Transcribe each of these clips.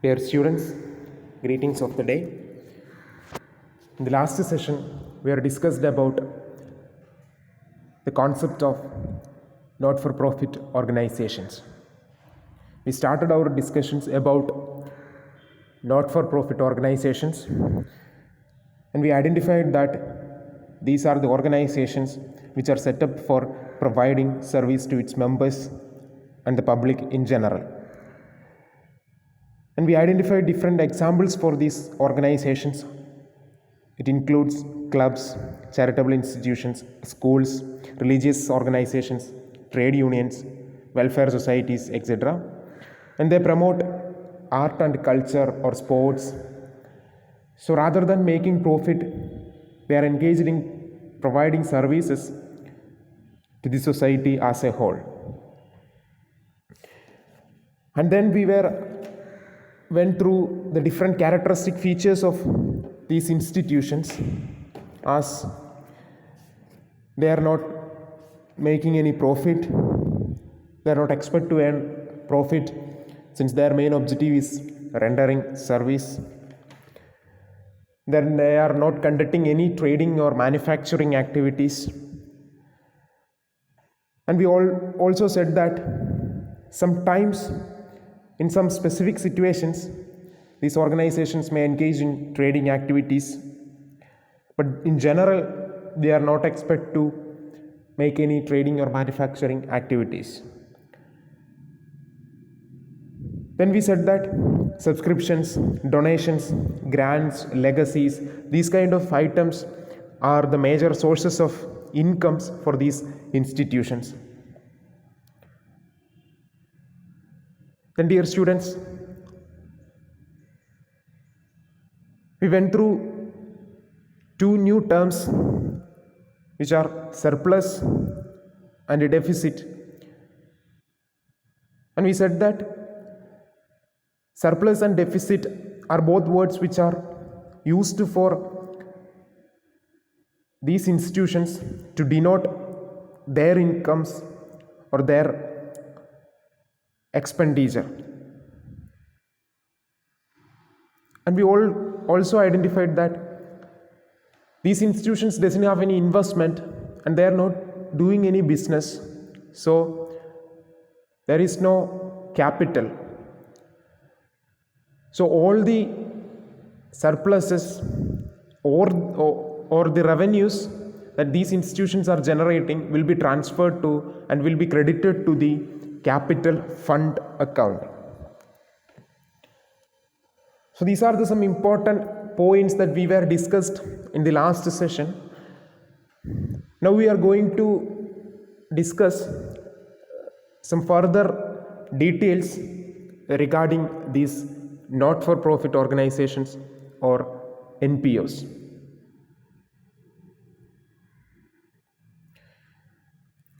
Dear students, greetings of the day. In the last session, we have discussed about the concept of not-for-profit organizations. We started our discussions about not-for-profit organizations, and we identified that these are the organizations which are set up for providing service to its members and the public in general. And we identified different examples for these organizations. It includes clubs, charitable institutions, schools, religious organizations, trade unions, welfare societies, etc. And they promote art and culture or sports. So rather than making profit, they are engaged in providing services to the society as a whole. And then we went through the different characteristic features of these institutions, as they are not making any profit, they are not expected to earn profit since their main objective is rendering service. Then they are not conducting any trading or manufacturing activities. And we also said that sometimes in some specific situations, these organizations may engage in trading activities, but in general, they are not expected to make any trading or manufacturing activities. Then we said that subscriptions, donations, grants, legacies, these kind of items are the major sources of incomes for these institutions. Then, dear students, we went through two new terms which are surplus and a deficit. And we said that surplus and deficit are both words which are used for these institutions to denote their incomes or their expenditure. And we also identified that these institutions doesn't have any investment and they are not doing any business, so there is no capital. So all the surpluses or the revenues that these institutions are generating will be transferred to and will be credited to the capital fund account. So these are some important points that we were discussed in the last session. Now we are going to discuss some further details regarding these not-for-profit organizations or NPOs.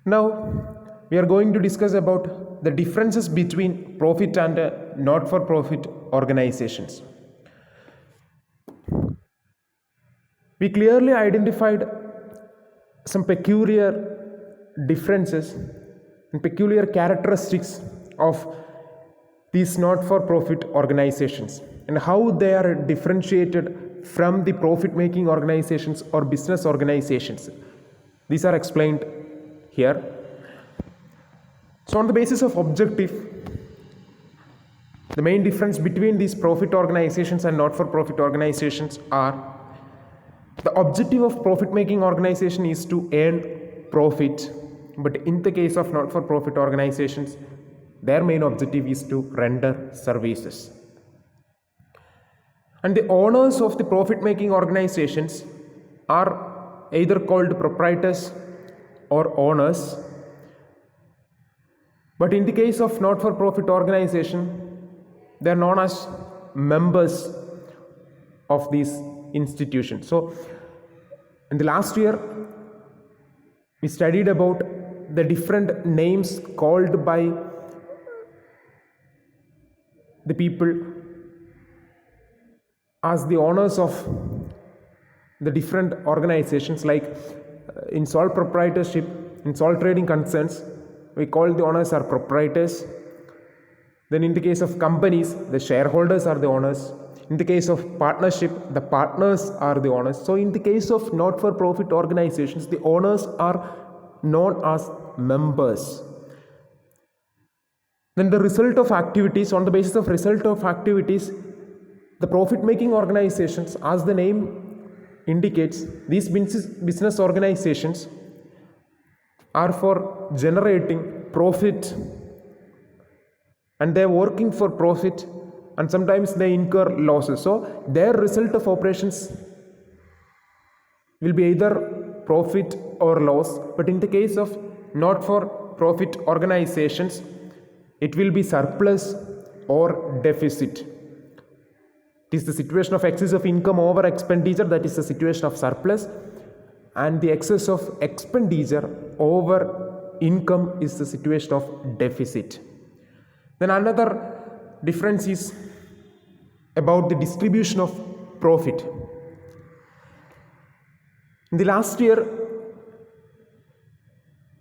Now we are going to discuss about the differences between profit and not-for-profit organizations. We clearly identified some peculiar differences and peculiar characteristics of these not-for-profit organizations and how they are differentiated from the profit-making organizations or business organizations. These are explained here. So on the basis of objective, the main difference between these profit organizations and not-for-profit organizations are the objective of profit-making organization is to earn profit, but in the case of not-for-profit organizations, their main objective is to render services. And the owners of the profit-making organizations are either called proprietors or owners. But in the case of not-for-profit organization, they are known as members of these institutions. So in the last year, we studied about the different names called by the people as the owners of the different organizations, like in sole proprietorship, in sole trading concerns, we call the owners are proprietors. Then in the case of companies, the shareholders are the owners. In the case of partnership, the partners are the owners. So in the case of not-for-profit organizations, the owners are known as members. Then the result of activities, on the basis of result of activities, the profit-making organizations, as the name indicates, these business organizations are for generating profit, and they are working for profit, and sometimes they incur losses. So their result of operations will be either profit or loss. But in the case of not-for-profit organizations, it will be surplus or deficit. It is the situation of excess of income over expenditure, that is the situation of surplus, and the excess of expenditure over income is the situation of deficit. Then another difference is about the distribution of profit. In the last year,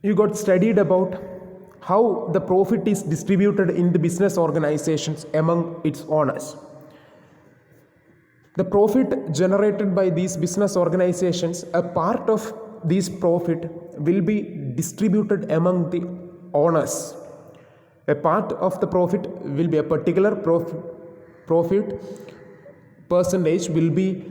you got studied about how the profit is distributed in the business organizations among its owners. The profit generated by these business organizations, a part of this profit will be distributed among the owners. A part of the profit will be a particular profit percentage will be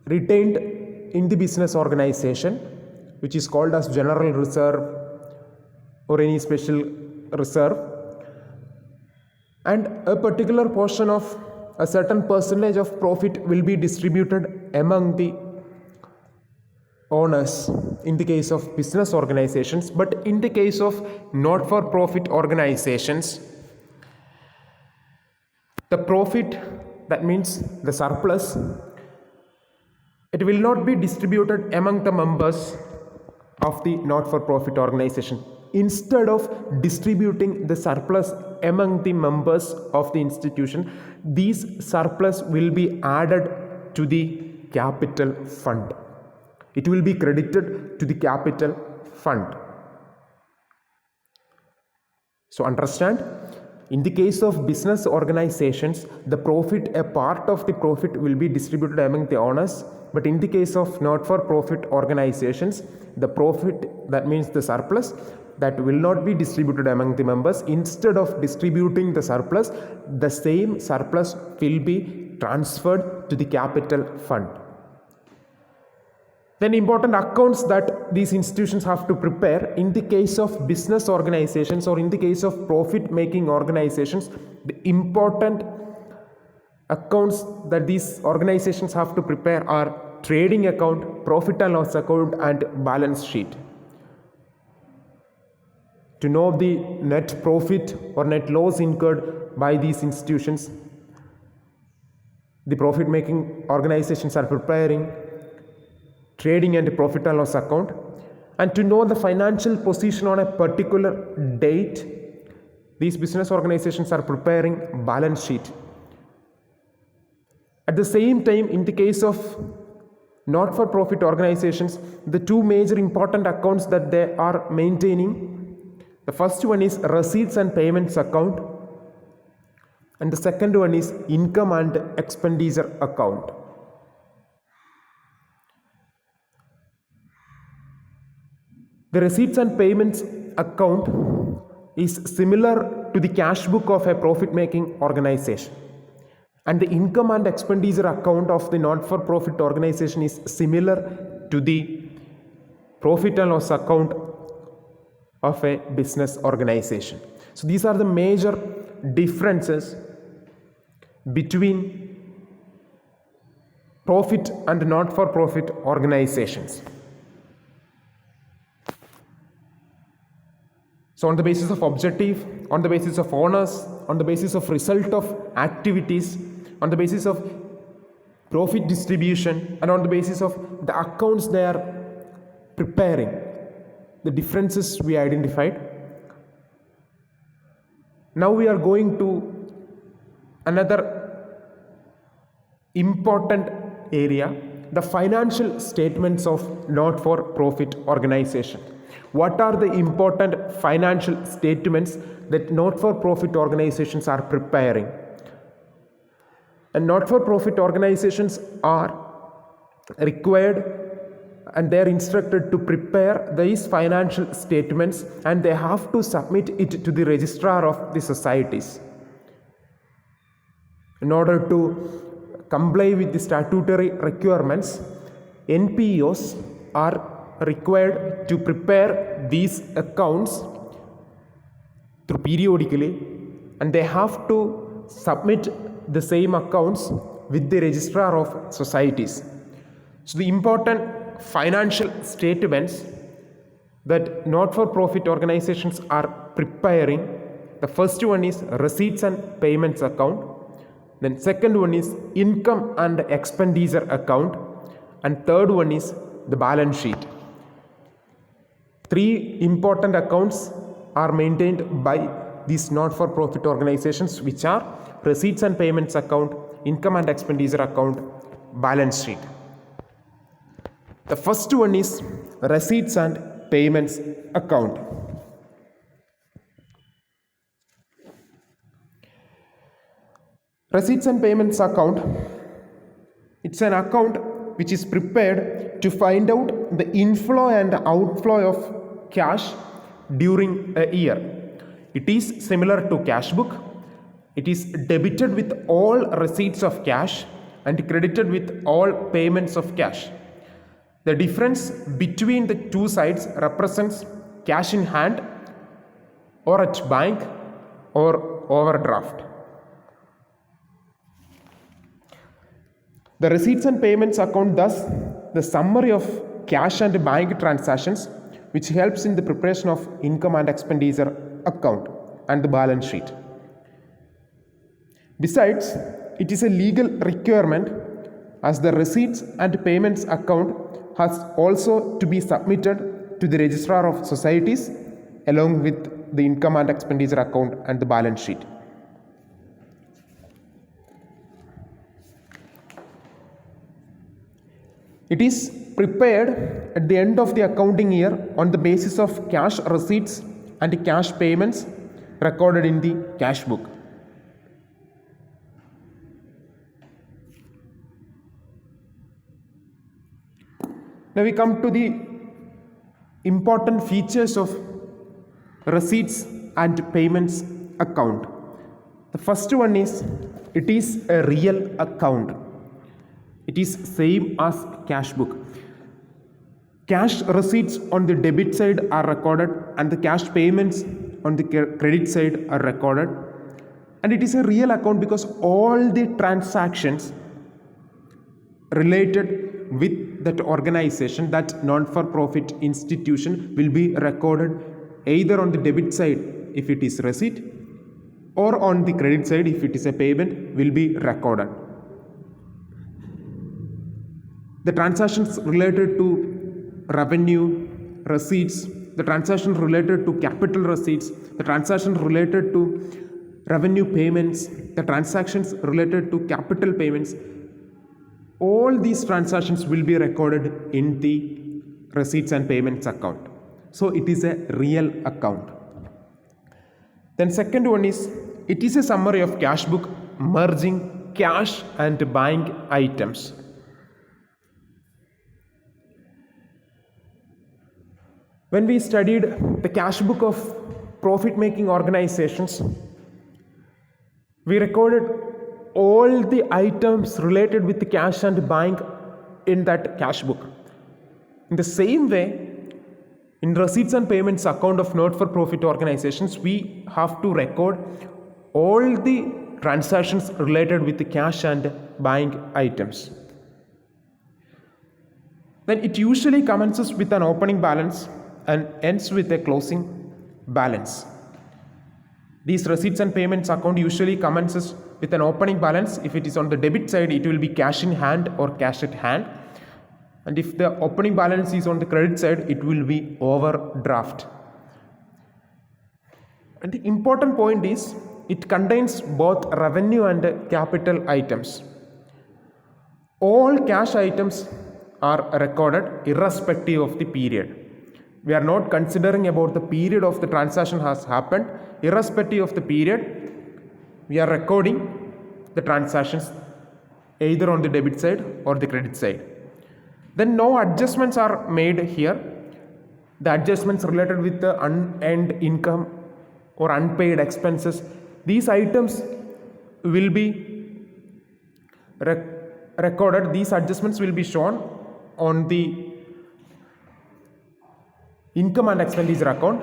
retained in the business organization, which is called as general reserve or any special reserve, and a particular portion of a certain percentage of profit will be distributed among the owners in the case of business organizations. But in the case of not-for-profit organizations, the profit, that means the surplus, it will not be distributed among the members of the not-for-profit organization. Instead of distributing the surplus among the members of the institution, these surplus will be added to the capital fund. It will be credited to the capital fund. So understand, in the case of business organizations, the profit, a part of the profit will be distributed among the owners. But in the case of not-for-profit organizations, the profit, that means the surplus, that will not be distributed among the members. Instead of distributing the surplus, the same surplus will be transferred to the capital fund. Then important accounts that these institutions have to prepare in the case of business organizations or in the case of profit-making organizations, the important accounts that these organizations have to prepare are trading account, profit and loss account, and balance sheet. To know the net profit or net loss incurred by these institutions, the profit-making organizations are preparing trading and profit and loss account. And to know the financial position on a particular date, these business organizations are preparing balance sheet. At the same time, in the case of not-for-profit organizations, the two major important accounts that they are maintaining, the first one is receipts and payments account, and the second one is income and expenditure account. The receipts and payments account is similar to the cash book of a profit-making organization, and the income and expenditure account of the not-for-profit organization is similar to the profit and loss account of a business organization. So these are the major differences between profit and not-for-profit organizations. So on the basis of objective, on the basis of owners, on the basis of result of activities, on the basis of profit distribution, and on the basis of the accounts they are preparing, the differences we identified. Now we are going to another important area, the financial statements of not-for-profit organization. What are the important financial statements that not-for-profit organizations are preparing? And not-for-profit organizations are required and they are instructed to prepare these financial statements, and they have to submit it to the registrar of the societies. In order to comply with the statutory requirements, NPOs are required to prepare these accounts through periodically, and they have to submit the same accounts with the registrar of societies. So the important financial statements that not-for-profit organizations are preparing, the first one is receipts and payments account, then second one is income and expenditure account, and third one is the balance sheet. Three important accounts are maintained by these not-for-profit organizations, which are receipts and payments account, income and expenditure account, balance sheet. The first one is receipts and payments account. Receipts and payments account, it's an account which is prepared to find out the inflow and outflow of cash during a year. It is similar to cash book. It is debited with all receipts of cash and credited with all payments of cash. The difference between the two sides represents cash in hand or at bank or overdraft. The receipts and payments account thus the summary of cash and bank transactions, which helps in the preparation of income and expenditure account and the balance sheet. Besides, it is a legal requirement as the receipts and payments account has also to be submitted to the registrar of societies along with the income and expenditure account and the balance sheet. It is prepared at the end of the accounting year on the basis of cash receipts and cash payments recorded in the cash book. Now we come to the important features of receipts and payments account. The first one is it is a real account. It is same as cash book. Cash receipts on the debit side are recorded and the cash payments on the credit side are recorded. And it is a real account because all the transactions related with that organization, that non-for-profit institution, will be recorded either on the debit side if it is receipt or on the credit side if it is a payment will be recorded. The transactions related to revenue, receipts, the transactions related to capital receipts, the transactions related to revenue payments, the transactions related to capital payments, all these transactions will be recorded in the receipts and payments account. So it is a real account. Then second one is it is a summary of cash book merging cash and bank items. When we studied the cash book of profit-making organizations, we recorded all the items related with the cash and bank in that cash book. In the same way, in receipts and payments account of not-for-profit organizations, we have to record all the transactions related with the cash and bank items. Then it usually commences with an opening balance and ends with a closing balance. These receipts and payments account usually commences with an opening balance. If it is on the debit side, it will be cash in hand or cash at hand. And if the opening balance is on the credit side, it will be overdraft. And the important point is it contains both revenue and capital items. All cash items are recorded irrespective of the period. We are not considering about the period of the transaction has happened. Irrespective of the period, we are recording the transactions either on the debit side or the credit side. Then no adjustments are made here. The adjustments related with the unearned income or unpaid expenses, these items will be recorded. These adjustments will be shown on the income and expenditure account,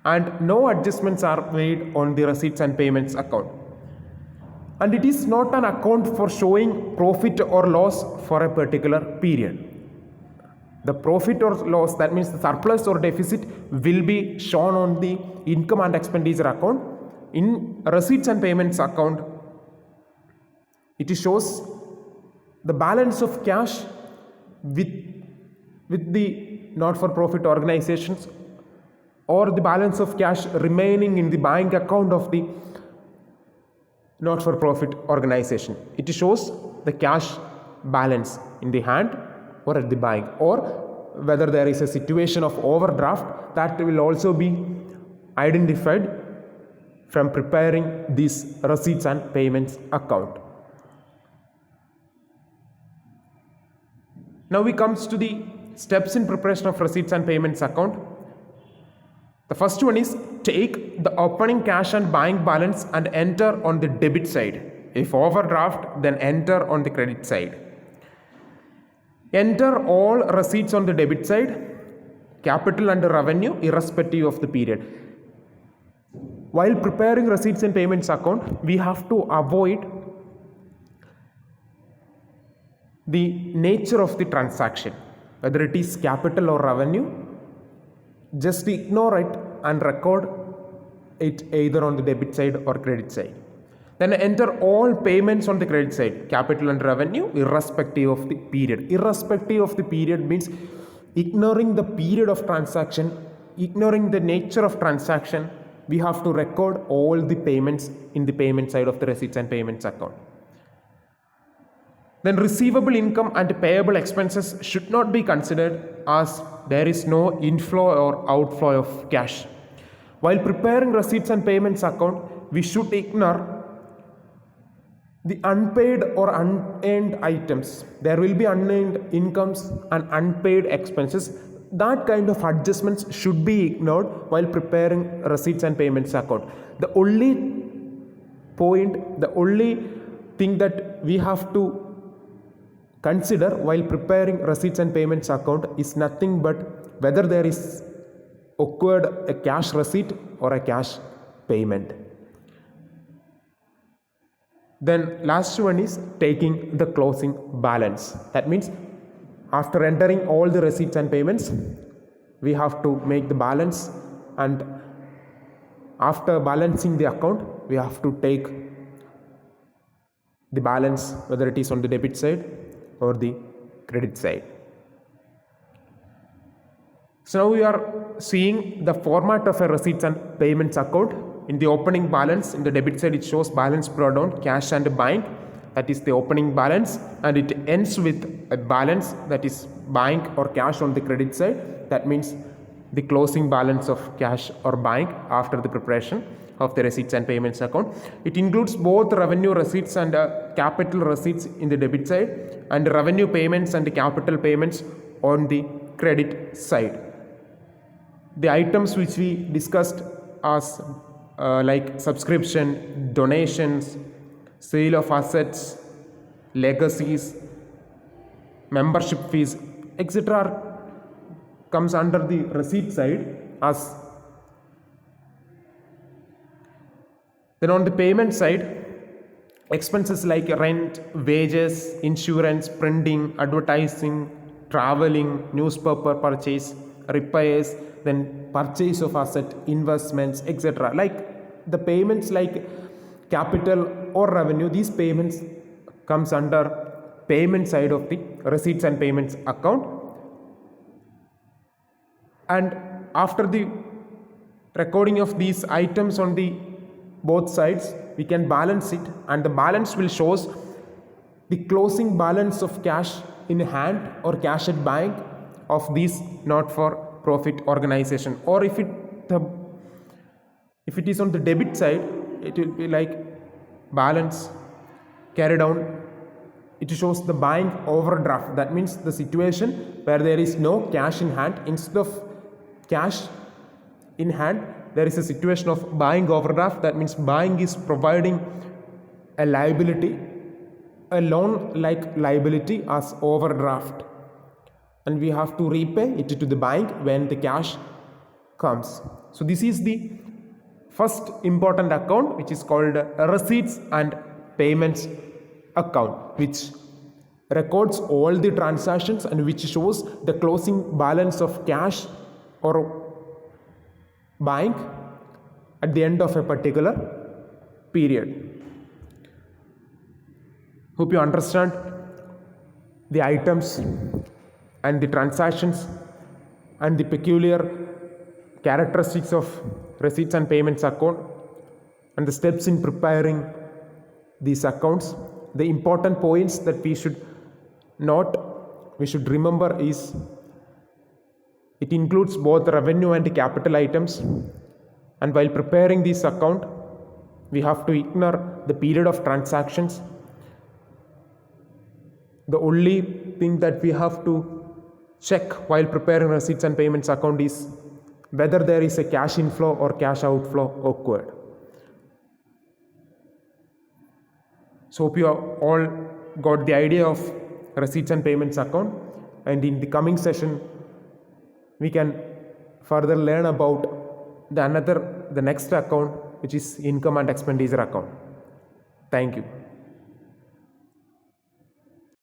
and no adjustments are made on the receipts and payments account. And it is not an account for showing profit or loss for a particular period. The profit or loss, that means the surplus or deficit, will be shown on the income and expenditure account. In receipts and payments account, it shows the balance of cash with the not-for-profit organizations, or the balance of cash remaining in the bank account of the not-for-profit organization. It shows the cash balance in the hand or at the bank, or whether there is a situation of overdraft, that will also be identified from preparing this receipts and payments account. Now we comes to the steps in preparation of receipts and payments account. The first one is take the opening cash and bank balance and enter on the debit side. If overdraft, then enter on the credit side. Enter all receipts on the debit side, capital and revenue irrespective of the period. While preparing receipts and payments account, we have to avoid the nature of the transaction, whether it is capital or revenue. Just ignore it and record it either on the debit side or credit side. Then enter all payments on the credit side, capital and revenue irrespective of the period. Irrespective of the period means ignoring the period of transaction, ignoring the nature of transaction. We have to record all the payments in the payment side of the receipts and payments account. Then receivable income and payable expenses should not be considered, as there is no inflow or outflow of cash. While preparing receipts and payments account, we should ignore the unpaid or unearned items. There will be unearned incomes and unpaid expenses. That kind of adjustments should be ignored while preparing receipts and payments account. The only point, the only thing that we have to consider while preparing receipts and payments account is nothing but whether there is occurred a cash receipt or a cash payment. Then last one is taking the closing balance. That means after entering all the receipts and payments, we have to make the balance, and after balancing the account, we have to take the balance, whether it is on the debit side or the credit side. So now we are seeing the format of a receipts and payments account. In the opening balance, in the debit side, it shows balance brought down, cash and bank, that is the opening balance, and it ends with a balance, that is bank or cash on the credit side. That means the closing balance of cash or bank after the preparation of the receipts and payments account. It includes both revenue receipts and capital receipts in the debit side, and revenue payments and capital payments on the credit side. The items which we discussed as like subscription, donations, sale of assets, legacies, membership fees, etc. comes under the receipt side. As then on the payment side, expenses like rent, wages, insurance, printing, advertising, traveling, newspaper purchase, repairs, then purchase of asset, investments, etc. Like the payments like capital or revenue, these payments comes under payment side of the receipts and payments account. And after the recording of these items on the both sides, we can balance it, and the balance will shows the closing balance of cash in hand or cash at bank of these not-for-profit organization. Or if it is on the debit side, it will be like balance carry down. It shows the buying overdraft. That means the situation where there is no cash in hand. Instead of cash in hand, there is a situation of buying overdraft. That means buying is providing a liability, a loan like liability as overdraft, and we have to repay it to the bank when the cash comes. So this is the first important account, which is called receipts and payments account, which records all the transactions and which shows the closing balance of cash or bank at the end of a particular period. Hope you understand the items and the transactions and the peculiar characteristics of receipts and payments account and the steps in preparing these accounts. The important points that we should remember is it includes both revenue and capital items, and while preparing this account we have to ignore the period of transactions. The only thing that we have to check while preparing receipts and payments account is whether there is a cash inflow or cash outflow occurred. So hope you all got the idea of receipts and payments account, and in the coming session we can further learn about the next account, which is income and expenditure account. Thank you.